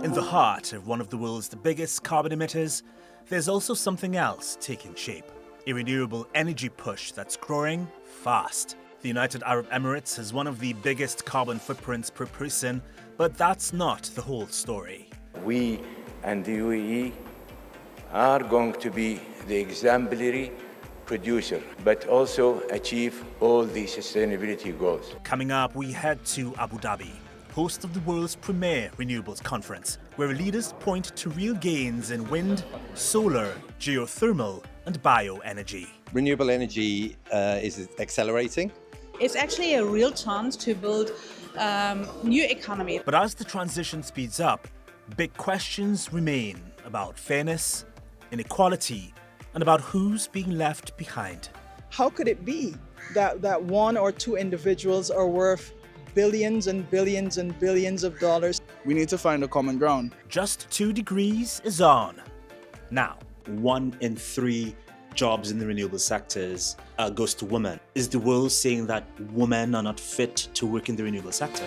In the heart of one of the world's biggest carbon emitters, there's also something else taking shape. A renewable energy push that's growing fast. The United Arab Emirates has one of the biggest carbon footprints per person, but that's not the whole story. We and the UAE are going to be the exemplary producer, but also achieve all the sustainability goals. Coming up, we head to Abu Dhabi, host of the world's premier renewables conference, where leaders point to real gains in wind, solar, geothermal, and bioenergy. Renewable energy is accelerating. It's actually a real chance to build new economy. But as the transition speeds up, big questions remain about fairness, inequality, and about who's being left behind. How could it be that one or two individuals are worth billions and billions and billions of dollars? We need to find a common ground. Just 2 degrees is on. Now, 1 in 3 jobs in the renewable sectors goes to women. Is the world saying that women are not fit to work in the renewable sector?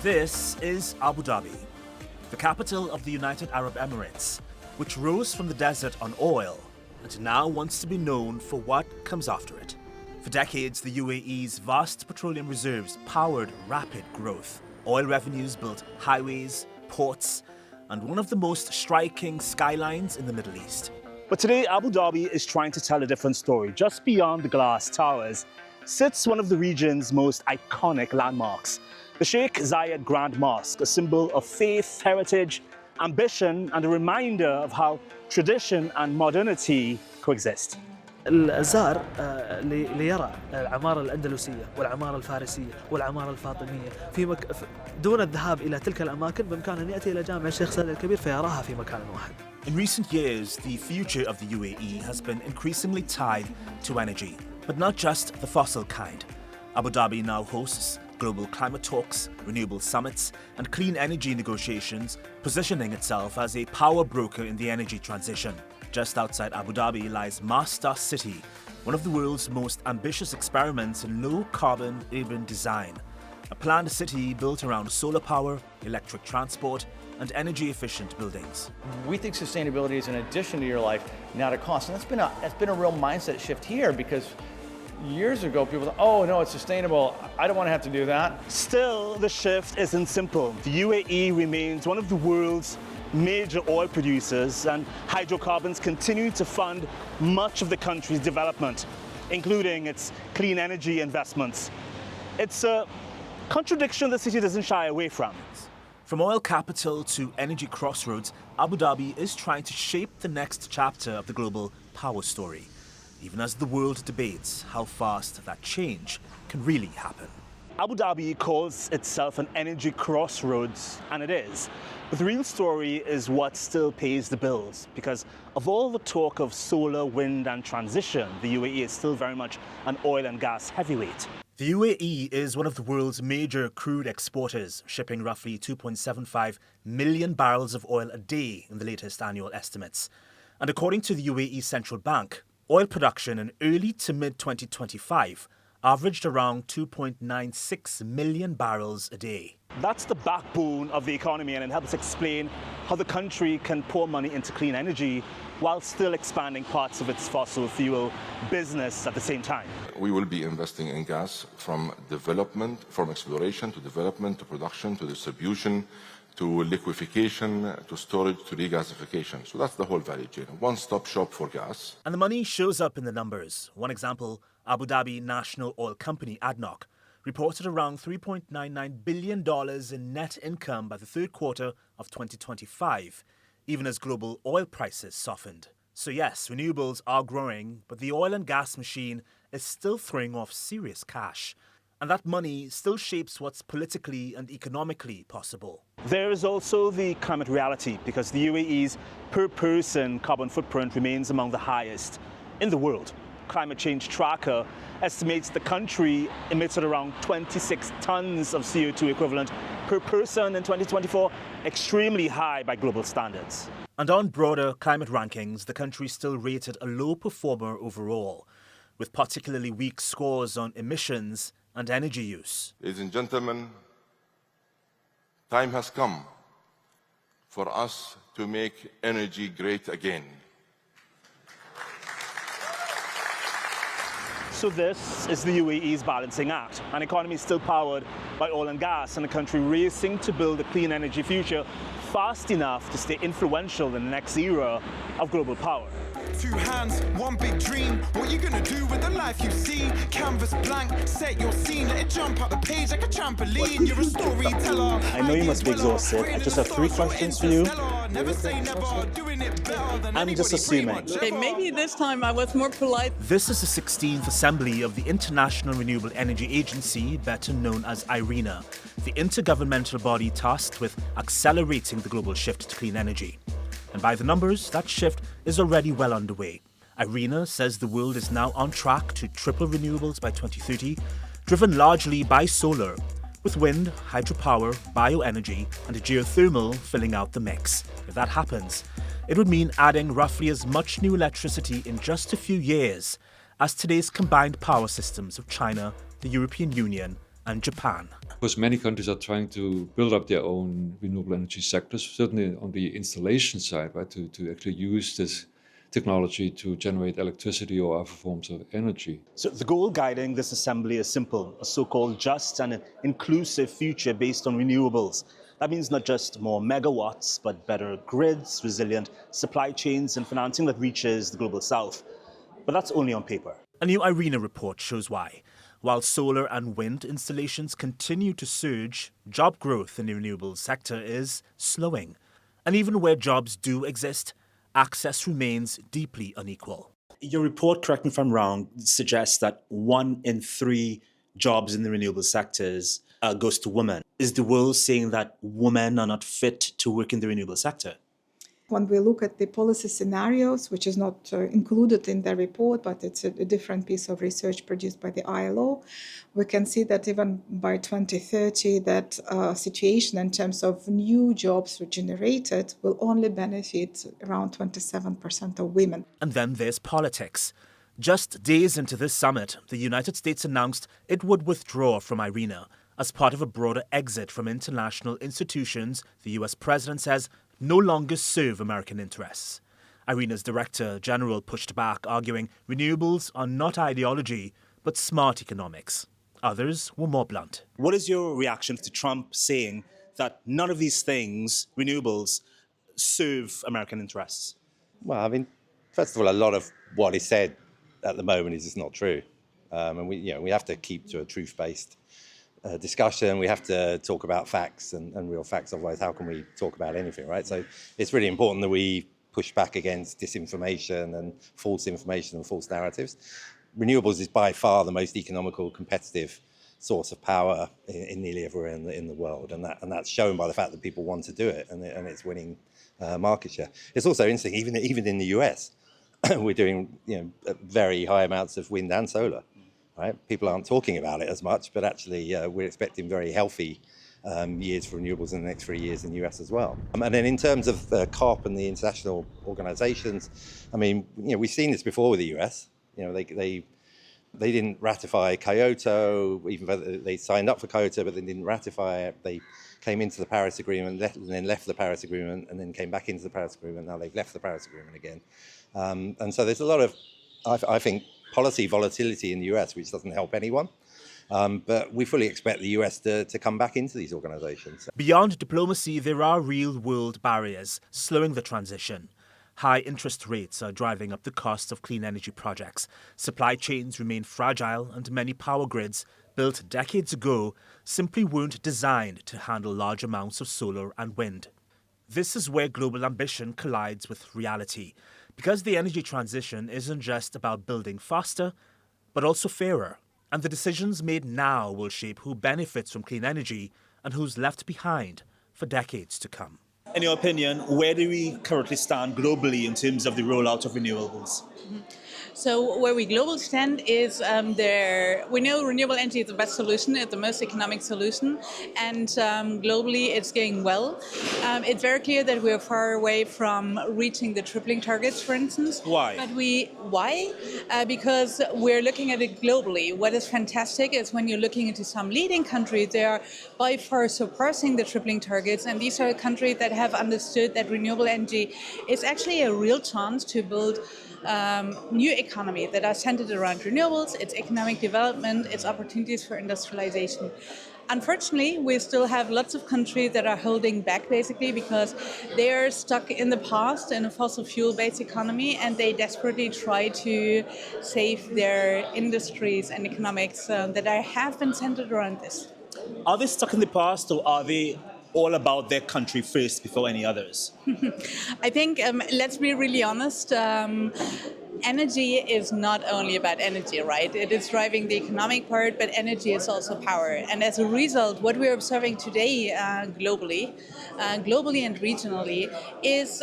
This is Abu Dhabi, the capital of the United Arab Emirates, which rose from the desert on oil and now wants to be known for what comes after it. For decades, the UAE's vast petroleum reserves powered rapid growth. Oil revenues built highways, ports, and one of the most striking skylines in the Middle East. But today, Abu Dhabi is trying to tell a different story. Just beyond the glass towers sits one of the region's most iconic landmarks, the Sheikh Zayed Grand Mosque, a symbol of faith, heritage, ambition, and a reminder of how tradition and modernity coexist. الزائر ليرى العمارة الأندلسية والعمارة الفارسية والعمارة الفاطمية دون الذهاب إلى تلك الأماكن بإمكانه أن يأتي إلى جامع الشيخ زايد الكبير فيراها في مكان واحد. In recent years, the future of the UAE has been increasingly tied to energy, but not just the fossil kind. Abu Dhabi now hosts global climate talks, renewable summits, and clean energy negotiations, positioning itself as a power broker in the energy transition. Just outside Abu Dhabi lies Masdar City, one of the world's most ambitious experiments in low-carbon urban design. A planned city built around solar power, electric transport, and energy-efficient buildings. We think sustainability is an addition to your life, not a cost. And that's been a real mindset shift here, because years ago, people thought, oh, no, it's sustainable. I don't want to have to do that. Still, the shift isn't simple. The UAE remains one of the world's major oil producers, and hydrocarbons continue to fund much of the country's development, including its clean energy investments. It's a contradiction the city doesn't shy away from. From oil capital to energy crossroads, Abu Dhabi is trying to shape the next chapter of the global power story, even as the world debates how fast that change can really happen. Abu Dhabi calls itself an energy crossroads, and it is. But the real story is what still pays the bills, because of all the talk of solar, wind, and transition, the UAE is still very much an oil and gas heavyweight. The UAE is one of the world's major crude exporters, shipping roughly 2.75 million barrels of oil a day in the latest annual estimates. And according to the UAE Central Bank, oil production in early to mid-2025 averaged around 2.96 million barrels a day. That's the backbone of the economy, and it helps explain how the country can pour money into clean energy while still expanding parts of its fossil fuel business at the same time. We will be investing in gas from development, from exploration to development to production to distribution to liquefaction, to storage, to regasification. So that's the whole value chain, a one-stop shop for gas. And the money shows up in the numbers. One example, Abu Dhabi National Oil Company, ADNOC, reported around $3.99 billion in net income by the third quarter of 2025, even as global oil prices softened. So yes, renewables are growing, but the oil and gas machine is still throwing off serious cash. And that money still shapes what's politically and economically possible. There is also the climate reality, because the UAE's per-person carbon footprint remains among the highest. in the world. Climate Change Tracker estimates the country emitted around 26 tons of CO2 equivalent per person in 2024, extremely high by global standards. And on broader climate rankings, the country is still rated a low performer overall, with particularly weak scores on emissions and energy use. Ladies and gentlemen, time has come for us to make energy great again. So this is the UAE's balancing act. An economy still powered by oil and gas, and a country racing to build a clean energy future fast enough to stay influential in the next era of global power. Two hands, one big dream. What you gonna do with the life you see? Canvas blank, set your scene. Let it jump out the page like a trampoline. You're a storyteller. I know you must be exhausted. I just have 3 questions for you. I'm just assuming. Okay, maybe this time I was more polite. This is the 16th assembly of the International Renewable Energy Agency, better known as Irena, the intergovernmental body tasked with accelerating the global shift to clean energy. And by the numbers, that shift is already well underway. Irena says the world is now on track to triple renewables by 2030, driven largely by solar, with wind, hydropower, bioenergy, and geothermal filling out the mix. If that happens, it would mean adding roughly as much new electricity in just a few years as today's combined power systems of China, the European Union, and Japan. Of course, many countries are trying to build up their own renewable energy sectors, certainly on the installation side, right, to actually use this technology to generate electricity or other forms of energy. So the goal guiding this assembly is simple, a so-called just and inclusive future based on renewables. That means not just more megawatts, but better grids, resilient supply chains, and financing that reaches the global south. But that's only on paper. A new Irena report shows why. While solar and wind installations continue to surge, job growth in the renewables sector is slowing. And even where jobs do exist, access remains deeply unequal. Your report, correct me if I'm wrong, suggests that 1 in 3 jobs in the renewable sectors goes to women. Is the world saying that women are not fit to work in the renewable sector? When we look at the policy scenarios, which is not included in the report, but it's a different piece of research produced by the ILO, we can see that even by 2030, that situation in terms of new jobs generated will only benefit around 27% of women. And then there's politics. Just days into this summit, the United States announced it would withdraw from Irena as part of a broader exit from international institutions the US president says no longer serve American interests. Irena's Director General pushed back, arguing renewables are not ideology, but smart economics. Others were more blunt. What is your reaction to Trump saying that none of these things, renewables, serve American interests? Well, I mean, first of all, a lot of what is said at the moment is just not true. And we have to keep to a truth-based discussion. We have to talk about facts and real facts. Otherwise, how can we talk about anything, right? So it's really important that we push back against disinformation and false information and false narratives. Renewables is by far the most economical, competitive source of power in nearly everywhere in the world, and that's shown by the fact that people want to do it, and it's winning market share. It's also interesting, even in the US, we're doing very high amounts of wind and solar. Right? People aren't talking about it as much, but actually we're expecting very healthy years for renewables in the next 3 years in the US as well. And then in terms of COP and the international organizations, I mean, we've seen this before with the US. They didn't ratify Kyoto, even though they signed up for Kyoto, but they didn't ratify it. They came into the Paris Agreement and then left the Paris Agreement and then came back into the Paris Agreement. Now they've left the Paris Agreement again. And so there's a lot of, I think, policy volatility in the US, which doesn't help anyone. But we fully expect the US to come back into these organizations. Beyond diplomacy, there are real-world barriers slowing the transition. High interest rates are driving up the cost of clean energy projects. Supply chains remain fragile, and many power grids built decades ago simply weren't designed to handle large amounts of solar and wind. This is where global ambition collides with reality, because the energy transition isn't just about building faster, but also fairer. And the decisions made now will shape who benefits from clean energy and who's left behind for decades to come. In your opinion, where do we currently stand globally in terms of the rollout of renewables? So where we global stand is we know renewable energy is the best solution, it's the most economic solution, and globally it's going well. It's very clear that we're far away from reaching the tripling targets, for instance. Why? Why? Because we're looking at it globally. What is fantastic is when you're looking into some leading countries, they are by far surpassing the tripling targets, and these are countries that have understood that renewable energy is actually a real chance to build new economy that are centered around renewables, its economic development, its opportunities for industrialization. Unfortunately, we still have lots of countries that are holding back basically because they are stuck in the past in a fossil fuel-based economy, and they desperately try to save their industries and economics that have been centered around this. Are they stuck in the past, or are they all about their country first before any others? I think, let's be really honest, energy is not only about energy, right? It is driving the economic part, but energy is also power. And as a result, what we're observing today globally and regionally, is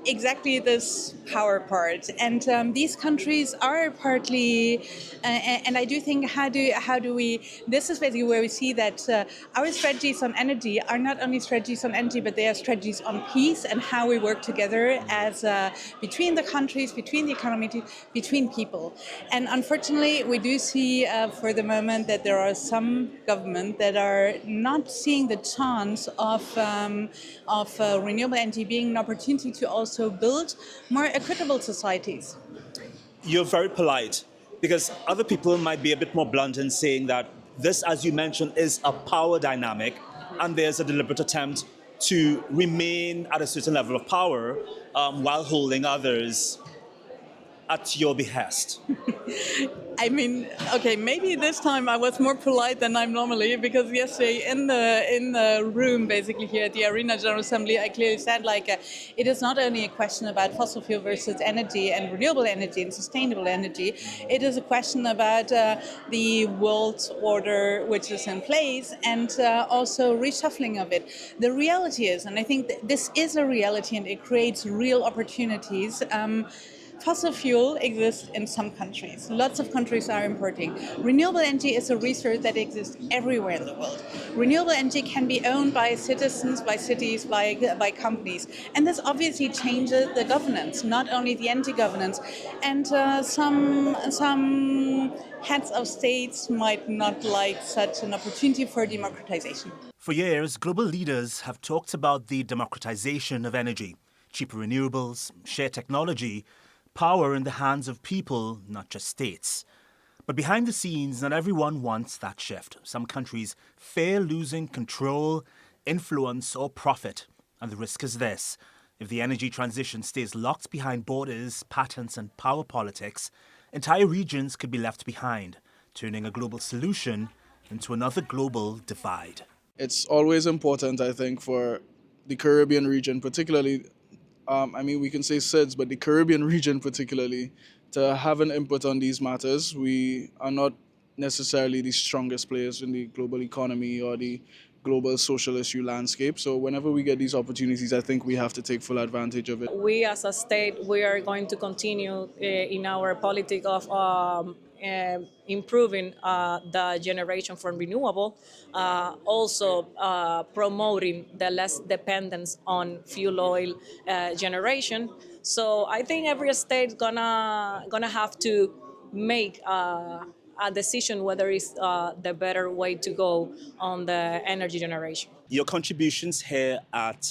exactly this power part. And these countries are partly, and I do think, how do we, this is basically where we see that our strategies on energy are not only strategies on energy, but they are strategies on peace and how we work together as between the countries, between the economy, between people. And unfortunately, we do see for the moment that there are some governments that are not seeing the chance of renewable energy being an opportunity to also build more equitable societies. You're very polite, because other people might be a bit more blunt in saying that this, as you mentioned, is a power dynamic, and there's a deliberate attempt to remain at a certain level of power while holding others at your behest. I mean, okay, maybe this time I was more polite than I'm normally, because yesterday in the room, basically here at the Irena General Assembly, I clearly said, it is not only a question about fossil fuel versus energy and renewable energy and sustainable energy. It is a question about the world order which is in place, and also reshuffling of it. The reality is, and I think this is a reality, and it creates real opportunities. Fossil fuel exists in some countries. Lots of countries are importing. Renewable energy is a resource that exists everywhere in the world. Renewable energy can be owned by citizens, by cities, by companies. And this obviously changes the governance, not only the energy governance. And some heads of states might not like such an opportunity for democratization. For years, global leaders have talked about the democratization of energy, cheaper renewables, shared technology, power in the hands of people, not just states. But behind the scenes, not everyone wants that shift. Some countries fear losing control, influence, or profit. And the risk is this: if the energy transition stays locked behind borders, patents, and power politics, entire regions could be left behind, turning a global solution into another global divide. It's always important, I think, for the Caribbean region, particularly, we can say SIDS, but the Caribbean region particularly, to have an input on these matters. We are not necessarily the strongest players in the global economy or the global social issue landscape. So whenever we get these opportunities, I think we have to take full advantage of it. We as a state, we are going to continue in our politic of improving the generation from renewable, also promoting the less dependence on fuel oil generation. So I think every state gonna have to make a decision whether it's the better way to go on the energy generation. Your contributions here at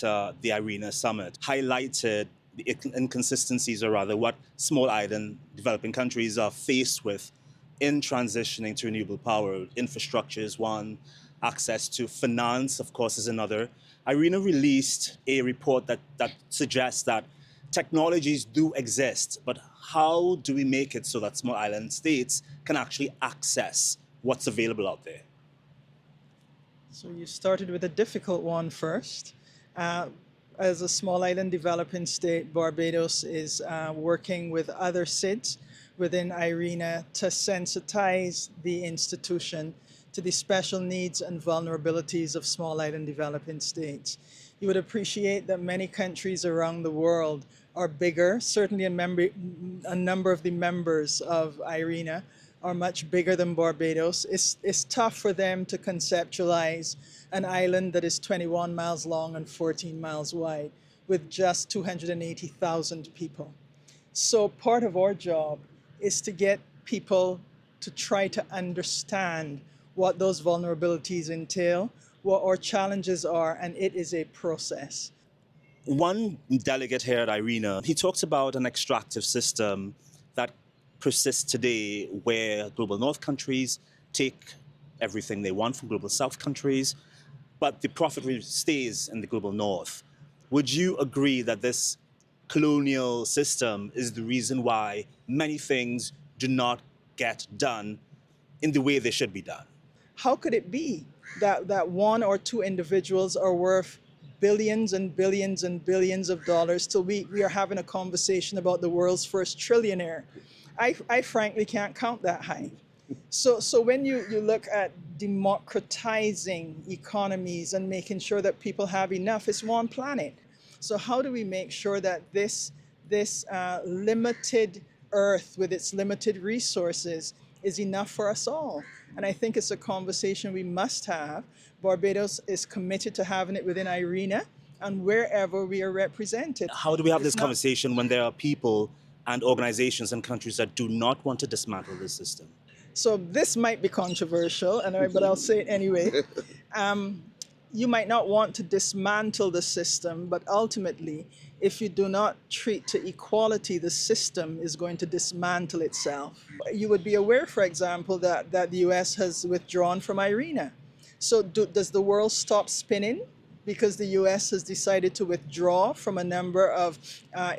the Irena Summit highlighted the inconsistencies, or rather what small island developing countries are faced with in transitioning to renewable power. Infrastructure is one, access to finance, of course, is another. Irena released a report that suggests that technologies do exist, but how do we make it so that small island states can actually access what's available out there? So you started with a difficult one first. As a small island developing state, Barbados is working with other SIDS within Irena to sensitize the institution to the special needs and vulnerabilities of small island developing states. you would appreciate that many countries around the world are bigger. Certainly a number of the members of Irena are much bigger than Barbados. It's tough for them to conceptualize an island that is 21 miles long and 14 miles wide with just 280,000 people. So part of our job is to get people to try to understand what those vulnerabilities entail, what our challenges are, and it is a process. One delegate here at Irena, he talks about an extractive system that persists today where global north countries take everything they want from global south countries, but the profit really stays in the global north. Would you agree that this colonial system is the reason why many things do not get done in the way they should be done? How could it be that one or two individuals are worth billions and billions and billions of dollars till we are having a conversation about the world's first trillionaire? I frankly can't count that high. So when you look at democratizing economies and making sure that people have enough, it's one planet. So how do we make sure that this limited earth with its limited resources is enough for us all? And I think it's a conversation we must have. Barbados is committed to having it within Irena and wherever we are represented. How do we have this conversation when there are people and organizations and countries that do not want to dismantle this system? So this might be controversial, but I'll say it anyway. You might not want to dismantle the system, but ultimately, if you do not treat to equality, the system is going to dismantle itself. You would be aware, for example, that the US has withdrawn from Irena. So does the world stop spinning because the US has decided to withdraw from a number of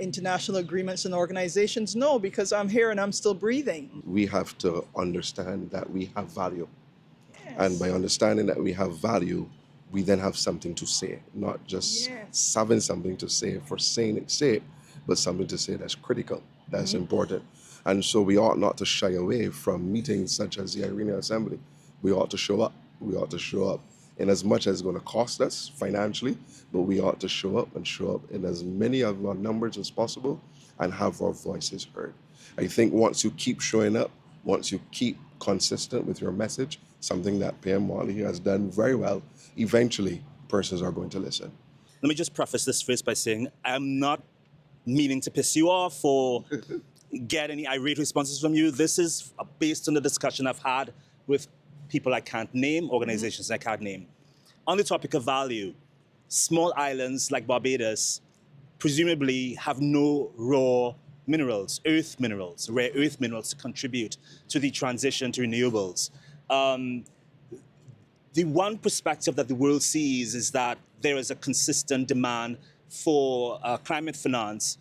international agreements and organizations? No, because I'm here and I'm still breathing. We have to understand that we have value. Yes. And by understanding that we have value, we then have something to say, not just having something to say for saying its sake, but something to say that's critical, that's important. And so we ought not to shy away from meetings such as the Irena Assembly. We ought to show up. We ought to show up in as much as it's going to cost us financially, but we ought to show up in as many of our numbers as possible and have our voices heard. I think once you keep showing up, once you keep consistent with your message, something that PM Malik has done very well, eventually persons are going to listen. Let me just preface this first by saying I'm not meaning to piss you off or get any irate responses from you. This is based on the discussion I've had with people I can't name, organizations I can't name. On the topic of value, small islands like Barbados presumably have no raw minerals, rare earth minerals to contribute to the transition to renewables. The one perspective that the world sees is that there is a consistent demand for climate finance,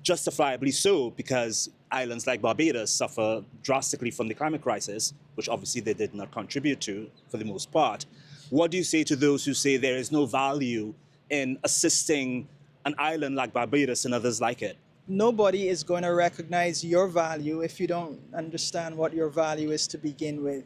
justifiably so, because islands like Barbados suffer drastically from the climate crisis, which obviously they did not contribute to for the most part. What do you say to those who say there is no value in assisting an island like Barbados and others like it? Nobody is going to recognize your value if you don't understand what your value is to begin with.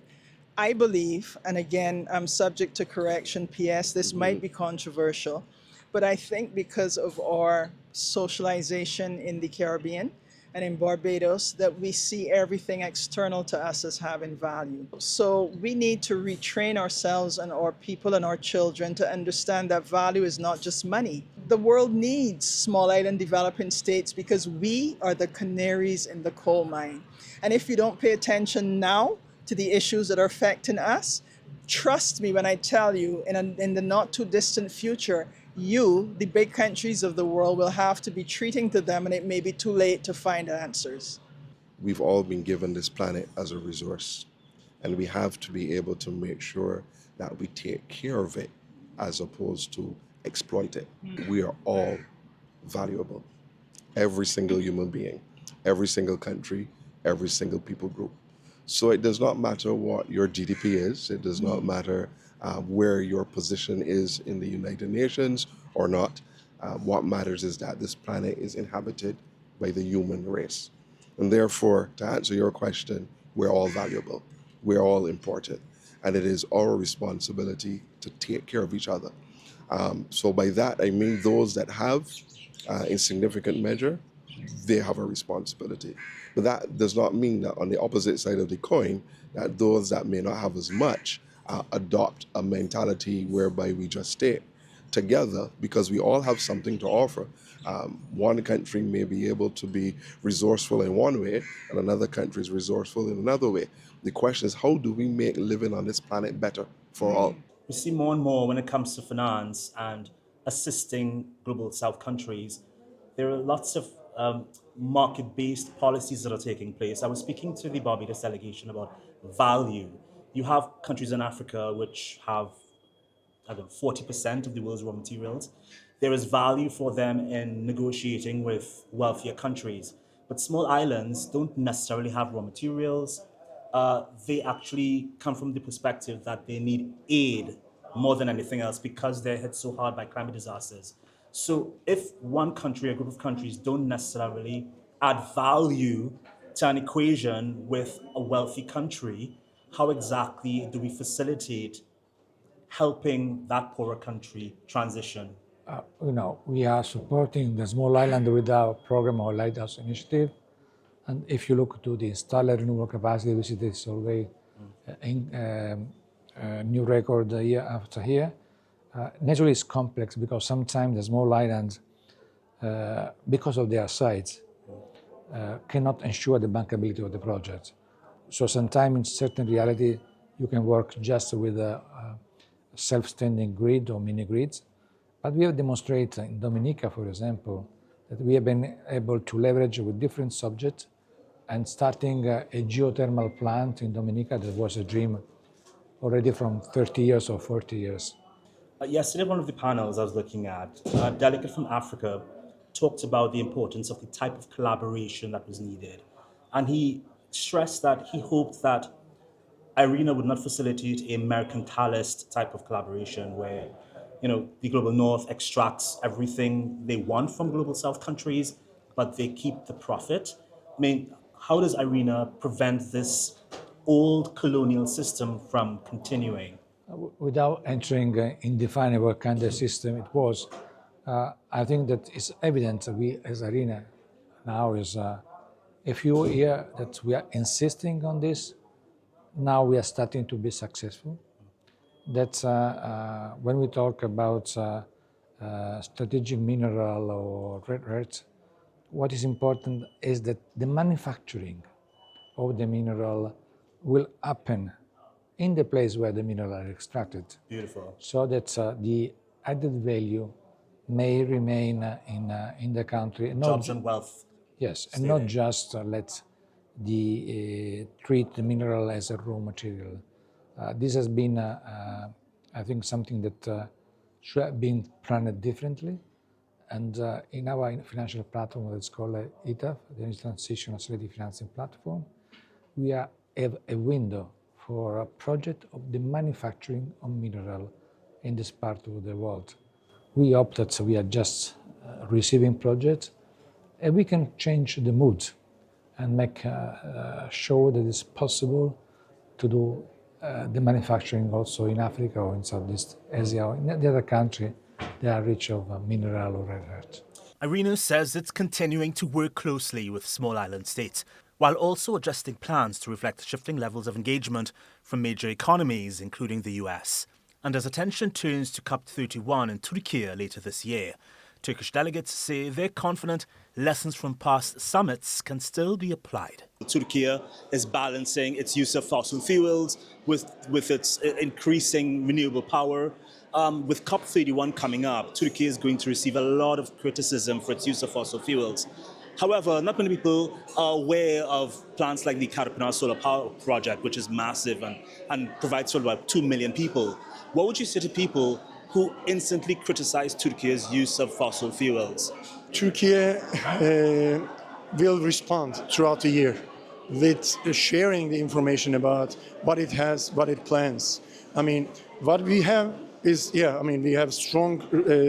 I believe, and again, I'm subject to correction, PS, this might be controversial, but I think because of our socialization in the Caribbean and in Barbados, that we see everything external to us as having value. So we need to retrain ourselves and our people and our children to understand that value is not just money. The world needs small island developing states because we are the canaries in the coal mine. And if you don't pay attention now to the issues that are affecting us, trust me when I tell you, in the not too distant future, you, the big countries of the world, will have to be treating to them, and it may be too late to find answers. We've all been given this planet as a resource, and we have to be able to make sure that we take care of it as opposed to exploit it. We are all valuable. Every single human being, every single country, every single people group. So it does not matter what your GDP is. It does not matter where your position is in the United Nations or not. What matters is that this planet is inhabited by the human race. And therefore, to answer your question, we're all valuable. We're all important. And it is our responsibility to take care of each other. So by that, I mean those that have, in significant measure, they have a responsibility. But that does not mean that on the opposite side of the coin, that those that may not have as much adopt a mentality whereby we just stay together because we all have something to offer. One country may be able to be resourceful in one way and another country is resourceful in another way. The question is, how do we make living on this planet better for all? We see more and more when it comes to finance and assisting global south countries, there are lots of market-based policies that are taking place. I was speaking to the Barbados delegation about value. You have countries in Africa which have 40% of the world's raw materials. There is value for them in negotiating with wealthier countries. But small islands don't necessarily have raw materials. They actually come from the perspective that they need aid more than anything else because they're hit so hard by climate disasters. So if one country, a group of countries, don't necessarily add value to an equation with a wealthy country, how exactly do we facilitate helping that poorer country transition? We are supporting the small island with our program or Lighthouse Initiative. And if you look to the installed renewable capacity, we see this already new record year after year. Naturally, it's complex because sometimes the small islands, because of their size, cannot ensure the bankability of the project. So sometimes in certain reality, you can work just with a self-standing grid or mini grids. But we have demonstrated in Dominica, for example, that we have been able to leverage with different subjects and starting a geothermal plant in Dominica that was a dream already from 30 years or 40 years. Yesterday, one of the panels I was looking at, a delegate from Africa talked about the importance of the type of collaboration that was needed. And he stressed that he hoped that Irena would not facilitate a mercantilist type of collaboration where, the global north extracts everything they want from global south countries, but they keep the profit. I mean, how does Irena prevent this old colonial system from continuing? Without entering in defining what kind of system it was, I think that it's evident that we as Irena now is a few years that we are insisting on this. Now we are starting to be successful. That's when we talk about strategic mineral or rare earth, what is important is that the manufacturing of the mineral will happen in the place where the mineral are extracted. Beautiful. So that the added value may remain in the country. Jobs and wealth. Yes, and not just let treat the mineral as a raw material. This has been, I think, something that should have been planned differently. And in our financial platform, that's called ETAF, the Energy Transition Facility Financing Platform, we have a window for a project of the manufacturing of mineral in this part of the world. We hope that we are just receiving projects and we can change the mood and make sure that it's possible to do the manufacturing also in Africa or in Southeast Asia or in the other country that are rich of mineral or rare earth. Irena says it's continuing to work closely with small island states, while also adjusting plans to reflect shifting levels of engagement from major economies, including the US. And as attention turns to COP31 in Turkey later this year, Turkish delegates say they're confident lessons from past summits can still be applied. Turkey is balancing its use of fossil fuels with its increasing renewable power. With COP31 coming up, Turkey is going to receive a lot of criticism for its use of fossil fuels. However, not many people are aware of plants like the Karapınar Solar Power Project, which is massive and provides for about 2 million people. What would you say to people who instantly criticize Turkey's use of fossil fuels? Turkey will respond throughout the year with sharing the information about what it has, what it plans. I mean, what we have is, yeah, I mean, we have strong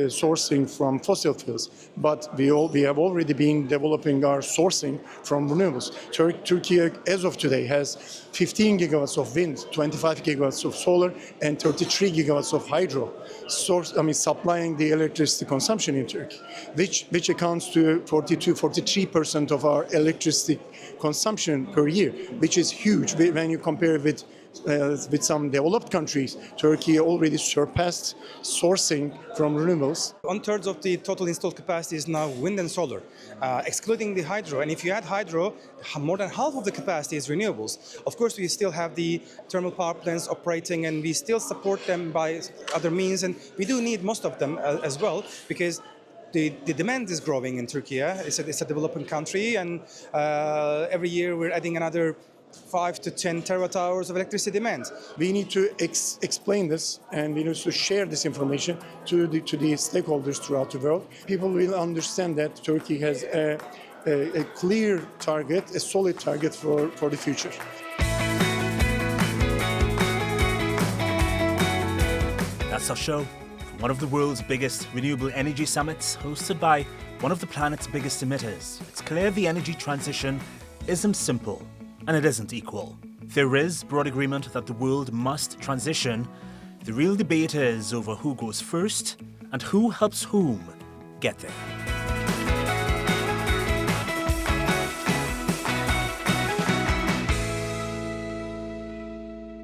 sourcing from fossil fuels, but we have already been developing our sourcing from renewables. Turkey, as of today, has 15 gigawatts of wind, 25 gigawatts of solar, and 33 gigawatts of hydro, supplying the electricity consumption in Turkey, which accounts to 43% of our electricity consumption per year, which is huge when you compare with some developed countries. Turkey already surpassed sourcing from renewables. 1/3 of the total installed capacity is now wind and solar, excluding the hydro. And if you add hydro, more than half of the capacity is renewables. Of course, we still have the thermal power plants operating, and we still support them by other means. And we do need most of them as well, because the demand is growing in Turkey. It's a developing country, and every year we're adding another 5 to 10 terawatt hours of electricity demand. We need to explain this, and we need to share this information to the stakeholders throughout the world. People will understand that Turkey has a clear target, a solid target for the future. That's our show. One of the world's biggest renewable energy summits, hosted by one of the planet's biggest emitters. It's clear the energy transition isn't simple, and it isn't equal. There is broad agreement that the world must transition. The real debate is over who goes first and who helps whom get there.